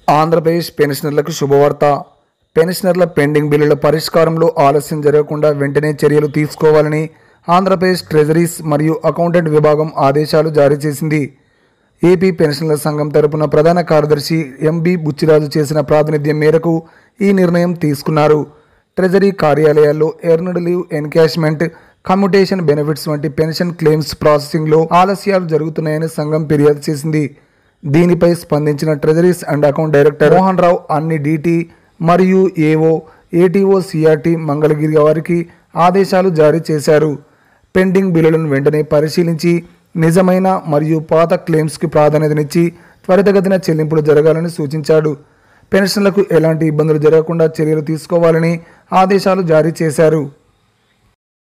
ఆంధ్రప్రదేశ్ పెన్షనర్లకు శుభవార్త. పెన్షనర్ల పెండింగ్ బిల్లుల పరిష్కారంలో ఆలస్యం జరగకుండా వెంటనే చర్యలు తీసుకోవాలని ఆంధ్రప్రదేశ్ ట్రెజరీస్ మరియు అకౌంటెంట్ విభాగం ఆదేశాలు జారీ చేసింది. ఏపీ పెన్షనర్ల సంఘం తరపున ప్రధాన కార్యదర్శి ఎంబి బుచ్చిరాజు చేసిన ప్రాతినిధ్యం మేరకు ఈ నిర్ణయం తీసుకున్నారు. ట్రెజరీ కార్యాలయాల్లో earned leave encashment, commutation benefits వంటి పెన్షన్ క్లెయిమ్స్ ప్రాసెసింగ్లో ఆలస్యాలు జరుగుతున్నాయని సంఘం ఫిర్యాదు చేసింది. దీనిపై స్పందించిన treasuries and account director Mohan Rao అన్ని డిటి మరియు ఏఓ, ఏటీఓ, సిఆర్టీ మంగళగిరి వారికి ఆదేశాలు జారీ చేశారు. పెండింగ్ బిల్లులను వెంటనే పరిశీలించి నిజమైన మరియు పాత క్లెయిమ్స్కి ప్రాధాన్యతనిచ్చి త్వరితగతిన చెల్లింపులు జరగాలని సూచించాడు. పెన్షన్లకు ఎలాంటి ఇబ్బందులు జరగకుండా చర్యలు తీసుకోవాలని ఆదేశాలు జారీ చేశారు.